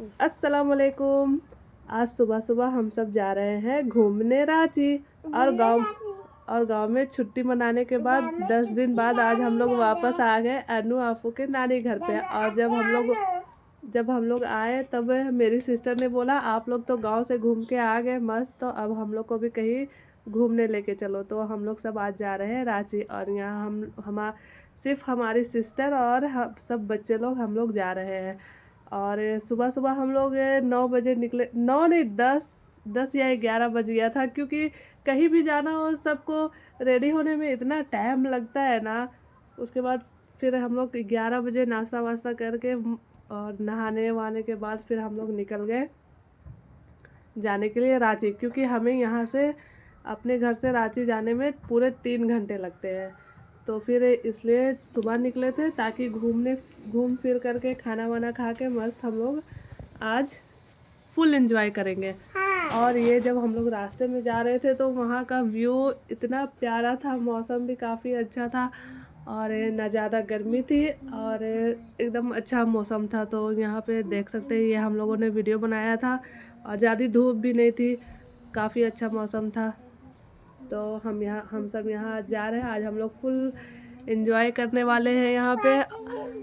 अस्सलाम वालेकुम। आज सुबह सुबह हम सब जा रहे हैं घूमने रांची। और गांव में छुट्टी मनाने के बाद 10 दिन बाद आज हम लोग वापस आ गए अनु आफू के नानी घर पे। और जब हम लोग आए तब मेरी सिस्टर ने बोला आप लोग तो गांव से घूम के आ गए मस्त, तो अब हम लोग को भी कहीं घूमने लेके चलो। तो हम लोग सब आज जा रहे हैं रांची। और यहाँ हम सिर्फ हमारी सिस्टर और सब बच्चे लोग हम लोग जा रहे हैं। और सुबह सुबह हम लोग 9 बजे निकले, 9 नहीं 10 या 11 बज गया था, क्योंकि कहीं भी जाना हो सबको रेडी होने में इतना टाइम लगता है ना। उसके बाद फिर हम लोग 11 बजे नाश्ता वास्ता करके और नहाने वहाने के बाद फिर हम लोग निकल गए जाने के लिए रांची, क्योंकि हमें यहाँ से अपने घर से रांची जाने में पूरे 3 घंटे लगते हैं। तो फिर इसलिए सुबह निकले थे ताकि घूम फिर करके खाना वाना खा के मस्त हम लोग आज फुल एंजॉय करेंगे। और ये जब हम लोग रास्ते में जा रहे थे तो वहाँ का व्यू इतना प्यारा था, मौसम भी काफ़ी अच्छा था और ना ज़्यादा गर्मी थी और एकदम अच्छा मौसम था। तो यहाँ पे देख सकते हैं, ये हम लोगों ने वीडियो बनाया था और ज़्यादा धूप भी नहीं थी, काफ़ी अच्छा मौसम था। तो हम सब यहाँ जा रहे हैं, आज हम लोग फुल एंजॉय करने वाले हैं यहाँ पे।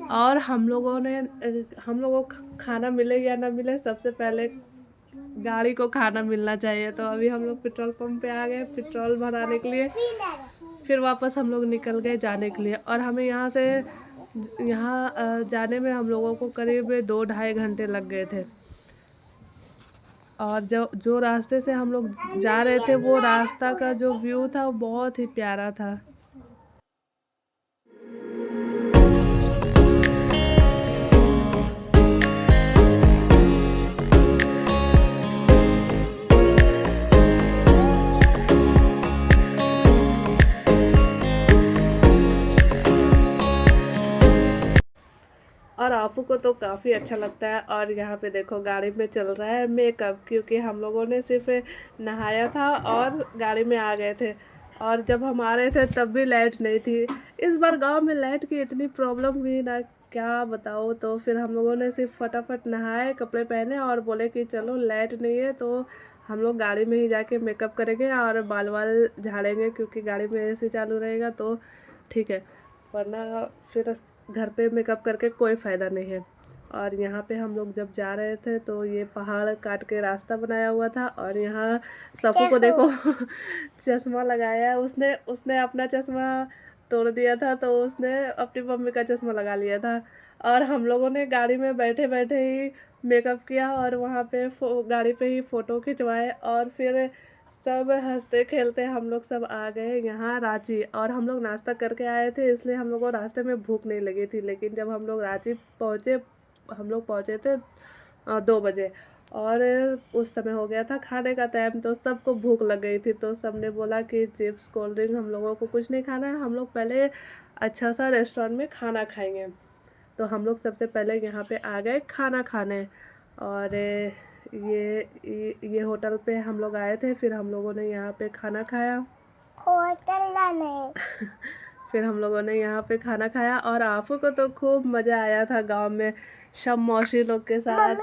और हम लोगों को खाना मिले या ना मिले, सबसे पहले गाड़ी को खाना मिलना चाहिए। तो अभी हम लोग पेट्रोल पंप पे आ गए पेट्रोल भराने के लिए, फिर वापस हम लोग निकल गए जाने के लिए। और हमें यहाँ जाने में हम लोगों को करीब 2-2.5 घंटे लग गए थे। और जो रास्ते से हम लोग जा रहे थे वो रास्ता का जो व्यू था वो बहुत ही प्यारा था। और आफू को तो काफ़ी अच्छा लगता है। और यहाँ पे देखो गाड़ी में चल रहा है मेकअप, क्योंकि हम लोगों ने सिर्फ नहाया था और गाड़ी में आ गए थे। और जब हम आ रहे थे तब भी लाइट नहीं थी। इस बार गांव में लाइट की इतनी प्रॉब्लम हुई ना, क्या बताओ। तो फिर हम लोगों ने सिर्फ फटाफट नहाए, कपड़े पहने और बोले कि चलो लाइट नहीं है तो हम लोग गाड़ी में ही जाके मेकअप करेंगे और बाल वाल झाड़ेंगे, क्योंकि गाड़ी में एसी चालू रहेगा तो ठीक है, वरना फिर घर पे मेकअप करके कोई फ़ायदा नहीं है। और यहाँ पे हम लोग जब जा रहे थे तो ये पहाड़ काट के रास्ता बनाया हुआ था। और यहाँ सफ़ू को देखो चश्मा लगाया है उसने उसने अपना चश्मा तोड़ दिया था, तो उसने अपनी मम्मी का चश्मा लगा लिया था। और हम लोगों ने गाड़ी में बैठे बैठे ही मेकअप किया और वहाँ पे गाड़ी पे ही फ़ोटो खिंचवाए। और फिर सब हंसते खेलते हम लोग सब आ गए यहाँ रांची। और हम लोग नाश्ता करके आए थे, इसलिए हम लोग को रास्ते में भूख नहीं लगी थी। लेकिन जब हम लोग रांची पहुँचे, हम लोग पहुँचे थे 2 बजे, और उस समय हो गया था खाने का टाइम, तो सबको भूख लग गई थी। तो सबने बोला कि चिप्स कोल्ड ड्रिंक हम लोगों को कुछ नहीं खाना है, हम लोग पहले अच्छा सा रेस्टोरेंट में खाना खाएंगे। तो हम लोग सबसे पहले यहाँ पे आ गए खाना खाने। और ये होटल पे हम लोग आए थे, फिर हम लोगों ने यहाँ पे खाना खाया। होटल नहीं फिर हम लोगों ने यहाँ पे खाना खाया। और आफू को तो खूब मज़ा आया था गांव में, सब मौसी लोग के साथ,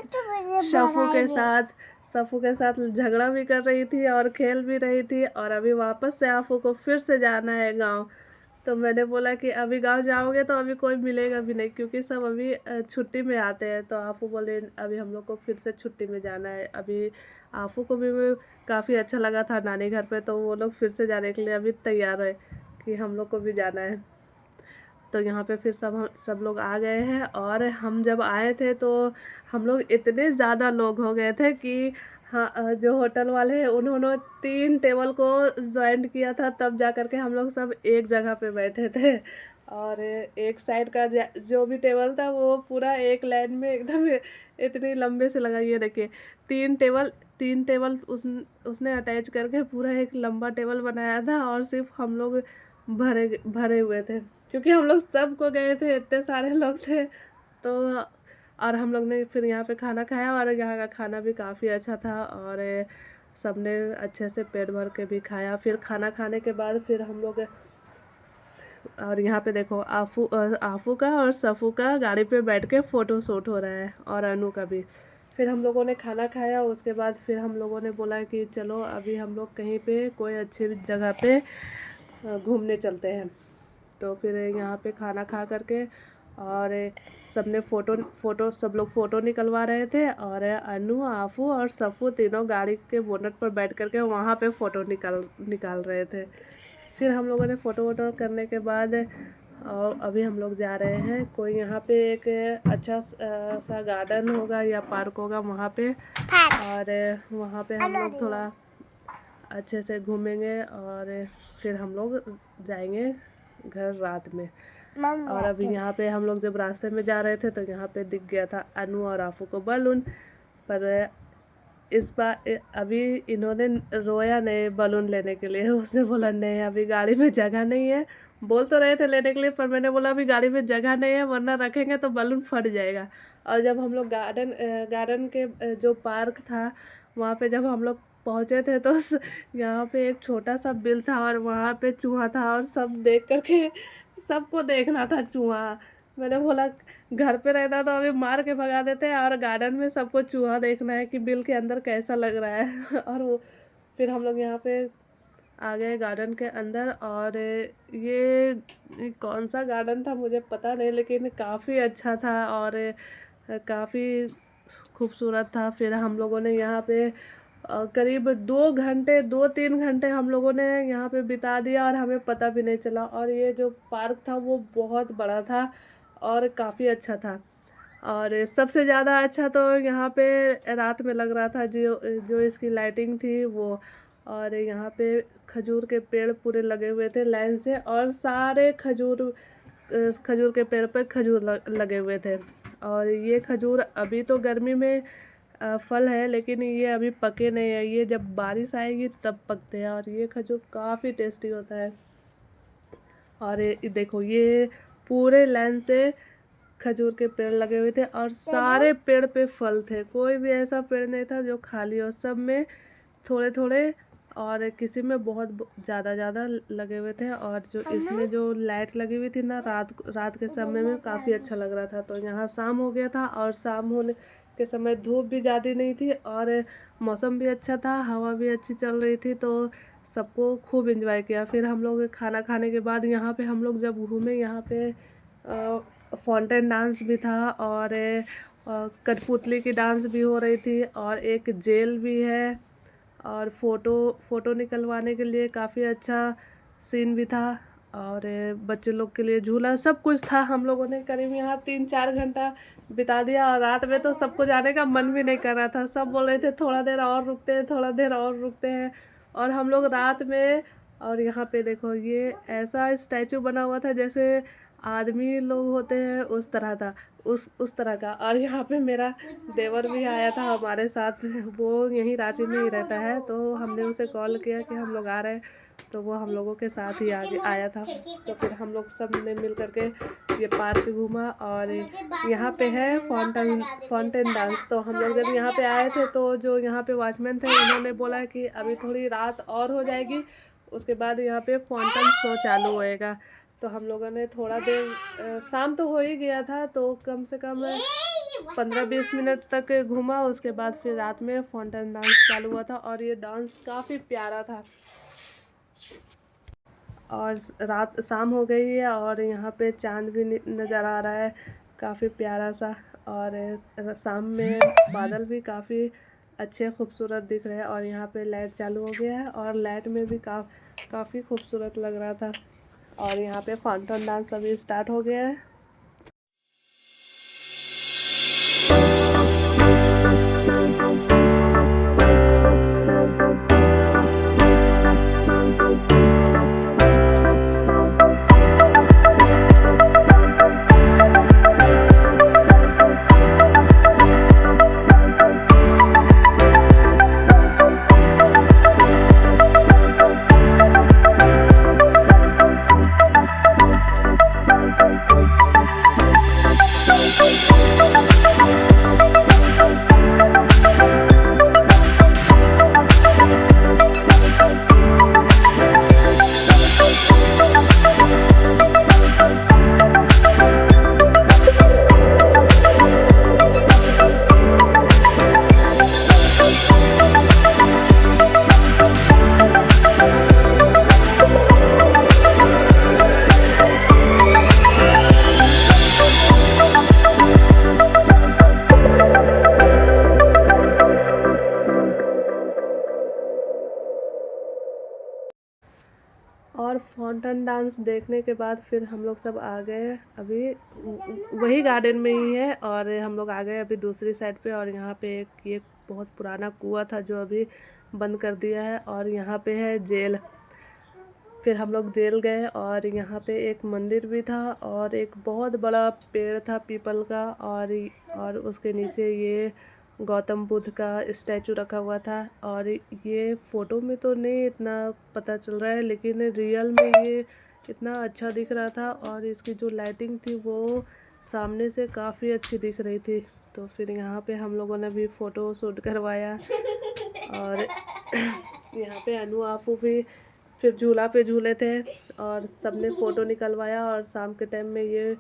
सफू के साथ झगड़ा भी कर रही थी और खेल भी रही थी। और अभी वापस से आफू को फिर से जाना है गांव। तो मैंने बोला कि अभी गांव जाओगे तो अभी कोई मिलेगा भी नहीं, क्योंकि सब अभी छुट्टी में आते हैं। तो आफू बोले अभी हम लोग को फिर से छुट्टी में जाना है। अभी आफू को भी काफ़ी अच्छा लगा था नानी घर पे, तो वो लोग फिर से जाने के लिए अभी तैयार है कि हम लोग को भी जाना है। तो यहाँ पे फिर सब लोग आ गए हैं। और हम जब आए थे तो हम लोग इतने ज़्यादा लोग हो गए थे कि हाँ, जो होटल वाले हैं उन्होंने 3 टेबल को ज्वाइंट किया था, तब जा कर के हम लोग सब एक जगह पे बैठे थे। और एक साइड का जो भी टेबल था वो पूरा एक लाइन में एकदम इतनी लंबे से लगा। ये देखिए 3 टेबल उसने अटैच करके पूरा एक लंबा टेबल बनाया था। और सिर्फ हम लोग भरे भरे हुए थे, क्योंकि हम लोग सब को गए थे, इतने सारे लोग थे। तो और हम लोग ने फिर यहाँ पे खाना खाया और यहाँ का खाना भी काफ़ी अच्छा था। और सबने अच्छे से पेट भर के भी खाया। फिर खाना खाने के बाद फिर हम लोग, और यहाँ पे देखो आफू का और सफू का गाड़ी पे बैठ के फ़ोटो शूट हो रहा है, और अनु का भी। फिर हम लोगों ने खाना खाया, उसके बाद फिर हम लोगों ने बोला कि चलो अभी हम लोग कहीं पे कोई अच्छी जगह पे घूमने चलते हैं। तो फिर यहाँ पे खाना खा करके और सबने फ़ोटो सब लोग फ़ोटो निकलवा रहे थे, और अनु, आफू और सफ़ू तीनों गाड़ी के बोनट पर बैठ करके वहाँ पे फ़ोटो निकाल रहे थे। फिर हम लोगों ने फ़ोटो वोटो करने के बाद और अभी हम लोग जा रहे हैं कोई यहाँ पे एक अच्छा सा गार्डन होगा या पार्क होगा वहाँ पे, और वहाँ पे हम लोग थोड़ा अच्छे से घूमेंगे और फिर हम लोग जाएंगे घर रात में। और अभी यहाँ पे हम लोग जब रास्ते में जा रहे थे तो यहाँ पे दिख गया था अनु और आफू को बलून, पर इस बार अभी इन्होंने रोया नहीं बलून लेने के लिए। उसने बोला नहीं अभी गाड़ी में जगह नहीं है, बोल तो रहे थे लेने के लिए, पर मैंने बोला अभी गाड़ी में जगह नहीं है वरना रखेंगे तो बलून फट जाएगा। और जब हम लोग गार्डन के जो पार्क था वहाँ पे जब हम लोग पहुँचे थे तो यहाँ पे एक छोटा सा बिल था और वहाँ पे चूहा था, और सब देख करके सबको देखना था चूहा। मैंने बोला घर पे रहता तो अभी मार के भगा देते, और गार्डन में सबको चूहा देखना है कि बिल के अंदर कैसा लग रहा है। और वो फिर हम लोग यहाँ पे आ गए गार्डन के अंदर, और ये कौन सा गार्डन था मुझे पता नहीं, लेकिन काफ़ी अच्छा था और काफ़ी खूबसूरत था। फिर हम लोगों ने यहाँ पे करीब 2-3 घंटे हम लोगों ने यहाँ पे बिता दिया और हमें पता भी नहीं चला। और ये जो पार्क था वो बहुत बड़ा था और काफ़ी अच्छा था, और सबसे ज़्यादा अच्छा तो यहाँ पे रात में लग रहा था जो इसकी लाइटिंग थी वो। और यहाँ पे खजूर के पेड़ पूरे लगे हुए थे लाइन से, और सारे खजूर के पेड़ पे खजूर लगे हुए थे। और ये खजूर अभी तो गर्मी में फल है, लेकिन ये अभी पके नहीं है, ये जब बारिश आएगी तब पकते हैं। और ये खजूर काफ़ी टेस्टी होता है। और ये देखो ये पूरे लाइन से खजूर के पेड़ लगे हुए थे और सारे पेड़ पे फल थे, कोई भी ऐसा पेड़ नहीं था जो खाली हो, सब में थोड़े थोड़े और किसी में बहुत ज़्यादा लगे हुए थे। और जो इसमें जो लाइट लगी हुई थी ना रात के समय में काफ़ी अच्छा लग रहा था। तो यहाँ शाम हो गया था और शाम होने के समय धूप भी ज़्यादा नहीं थी और मौसम भी अच्छा था, हवा भी अच्छी चल रही थी, तो सबको खूब एंजॉय किया। फिर हम लोग खाना खाने के बाद यहाँ पे हम लोग जब घूमे, यहाँ पे फाउंटेन डांस भी था और कठपुतली की डांस भी हो रही थी, और एक जेल भी है, और फ़ोटो निकलवाने के लिए काफ़ी अच्छा सीन भी था, और बच्चे लोग के लिए झूला, सब कुछ था। हम लोगों ने करीब यहाँ 3-4 घंटा बिता दिया, और रात में तो सबको जाने का मन भी नहीं कर रहा था, सब बोल रहे थे थोड़ा देर और रुकते हैं, थोड़ा देर और रुकते हैं। और हम लोग रात में, और यहाँ पे देखो ये ऐसा स्टैचू बना हुआ था जैसे आदमी लोग होते हैं उस तरह था, उस तरह का। और यहाँ पे मेरा देवर भी आया था हमारे साथ, वो यहीं रांची में ही रहता है, तो हमने उसे कॉल किया कि हम लोग आ रहे हैं, तो वो हम लोगों के साथ ही आया था। तो फिर हम लोग सब ने मिल करके ये पार्क घूमा, और यहाँ पे है फाउंटेन डांस। तो हम लोग जब यहाँ पे आए थे तो जो यहाँ पे वॉचमैन थे उन्होंने बोला कि अभी थोड़ी रात और हो जाएगी, उसके बाद यहाँ पे फाउंटेन शो चालू होएगा। तो हम लोगों ने थोड़ा देर, शाम तो हो ही गया था, तो कम से कम 15-20 मिनट तक घूमा। उसके बाद फिर रात में फाउंटेन डांस चालू हुआ था, और ये डांस काफ़ी प्यारा था। और रात शाम हो गई है और यहाँ पे चांद भी नज़र आ रहा है काफ़ी प्यारा सा, और शाम में बादल भी काफ़ी अच्छे खूबसूरत दिख रहे हैं। और यहाँ पे लाइट चालू हो गया है, और लाइट में भी काफ़ी खूबसूरत लग रहा था। और यहाँ पे फाउंटेन डांस अभी स्टार्ट हो गया है। माउंटेन डांस देखने के बाद फिर हम लोग सब आ गए अभी वही गार्डन में ही है, और हम लोग आ गए अभी दूसरी साइड पे। और यहाँ पे एक ये बहुत पुराना कुआं था जो अभी बंद कर दिया है, और यहाँ पे है जेल। फिर हम लोग जेल गए, और यहाँ पे एक मंदिर भी था, और एक बहुत बड़ा पेड़ था पीपल का, और उसके नीचे ये गौतम बुद्ध का स्टैचू रखा हुआ था। और ये फ़ोटो में तो नहीं इतना पता चल रहा है, लेकिन रियल में ये इतना अच्छा दिख रहा था, और इसकी जो लाइटिंग थी वो सामने से काफ़ी अच्छी दिख रही थी। तो फिर यहाँ पे हम लोगों ने भी फ़ोटो शूट करवाया, और यहाँ पे अनु आफू भी फिर झूला पे झूले थे, और सबने फ़ोटो निकलवाया। और शाम के टाइम में ये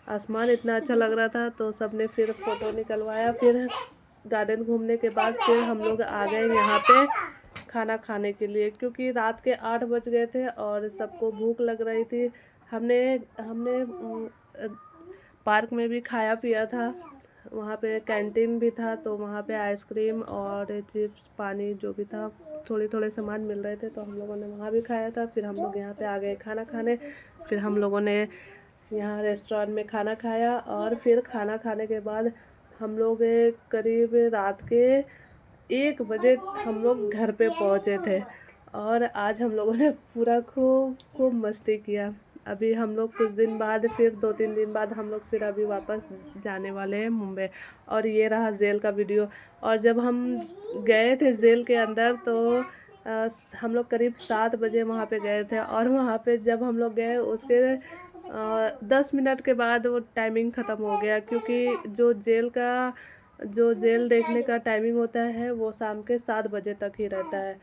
आसमान इतना अच्छा लग रहा था, तो सबने फिर फ़ोटो निकलवाया। फिर गार्डन घूमने के बाद फिर हम लोग आ गए यहाँ पे खाना खाने के लिए, क्योंकि रात के 8 बज गए थे और सबको भूख लग रही थी। हमने हमने पार्क में भी खाया पिया था, वहाँ पे कैंटीन भी था, तो वहाँ पे आइसक्रीम और चिप्स पानी जो भी था थोड़े थोड़े सामान मिल रहे थे, तो हम लोगों ने वहाँ भी खाया था। फिर हम लोग यहाँ पे आ गए खाना खाने। फिर हम लोगों ने यहाँ रेस्टोरेंट में खाना खाया, और फिर खाना खाने के बाद हम लोग करीब रात के 1 बजे हम लोग घर पे पहुँचे थे। और आज हम लोगों ने पूरा खूब खूब मस्ती किया। अभी हम लोग कुछ दिन बाद फिर 2-3 दिन बाद हम लोग फिर अभी वापस जाने वाले हैं मुंबई। और ये रहा जेल का वीडियो। और जब हम गए थे जेल के अंदर तो हम लोग करीब 7 बजे वहाँ पे गए थे, और वहाँ पे जब हम लोग गए उसके 10 मिनट के बाद वो टाइमिंग ख़त्म हो गया, क्योंकि जो जेल देखने का टाइमिंग होता है वो शाम के 7 बजे तक ही रहता है।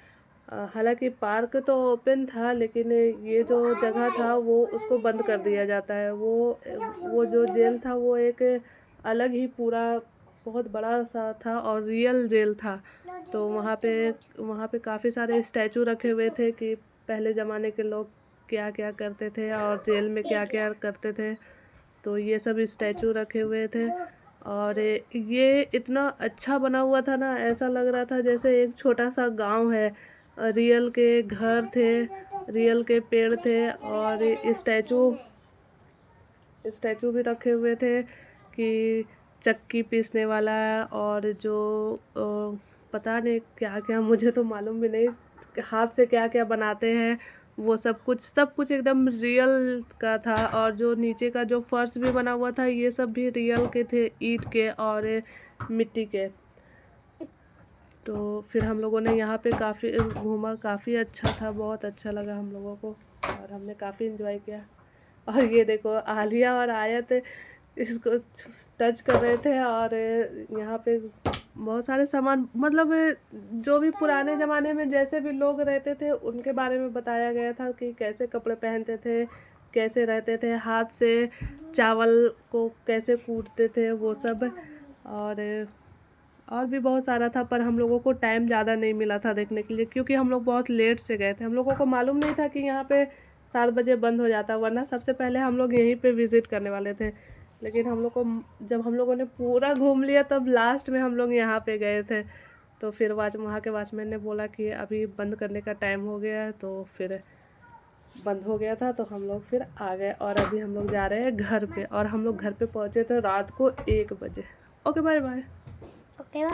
हालांकि पार्क तो ओपन था, लेकिन ये जो जगह था वो उसको बंद कर दिया जाता है। वो जो जेल था वो एक अलग ही पूरा बहुत बड़ा सा था और रियल जेल था। तो वहाँ पे काफ़ी सारे स्टैचू रखे हुए थे कि पहले ज़माने के लोग क्या क्या करते थे और जेल में क्या क्या करते थे। तो ये सब स्टैचू रखे हुए थे, और ये इतना अच्छा बना हुआ था ना, ऐसा लग रहा था जैसे एक छोटा सा गांव है। रियल के घर थे, रियल के पेड़ थे, और स्टैचू स्टैचू भी रखे हुए थे कि चक्की पीसने वाला, और जो पता नहीं क्या क्या, मुझे तो मालूम भी नहीं, हाथ से क्या क्या बनाते हैं वो सब कुछ एकदम रियल का था। और जो नीचे का जो फर्श भी बना हुआ था ये सब भी रियल के थे, ईंट के और मिट्टी के। तो फिर हम लोगों ने यहाँ पे काफ़ी घूमा, काफ़ी अच्छा था, बहुत अच्छा लगा हम लोगों को, और हमने काफ़ी इन्जॉय किया। और ये देखो आलिया और आयत इसको टच कर रहे थे, और यहाँ पे बहुत सारे सामान, मतलब जो भी पुराने ज़माने में जैसे भी लोग रहते थे उनके बारे में बताया गया था कि कैसे कपड़े पहनते थे, कैसे रहते थे, हाथ से चावल को कैसे कूटते थे वो सब। और भी बहुत सारा था, पर हम लोगों को टाइम ज़्यादा नहीं मिला था देखने के लिए, क्योंकि हम लोग बहुत लेट से गए थे। हम लोगों को मालूम नहीं था कि यहाँ पे 7 बजे बंद हो जाता, वरना सबसे पहले हम लोग यहीं पे विज़िट करने वाले थे। लेकिन हम लोग को जब हम लोगों ने पूरा घूम लिया तब लास्ट में हम लोग यहाँ पे गए थे। तो फिर वहाँ के वॉचमैन ने बोला कि अभी बंद करने का टाइम हो गया है, तो फिर बंद हो गया था, तो हम लोग फिर आ गए। और अभी हम लोग जा रहे हैं घर पे, और हम लोग घर पे पहुँचे थे रात को 1 बजे। Okay, bye bye.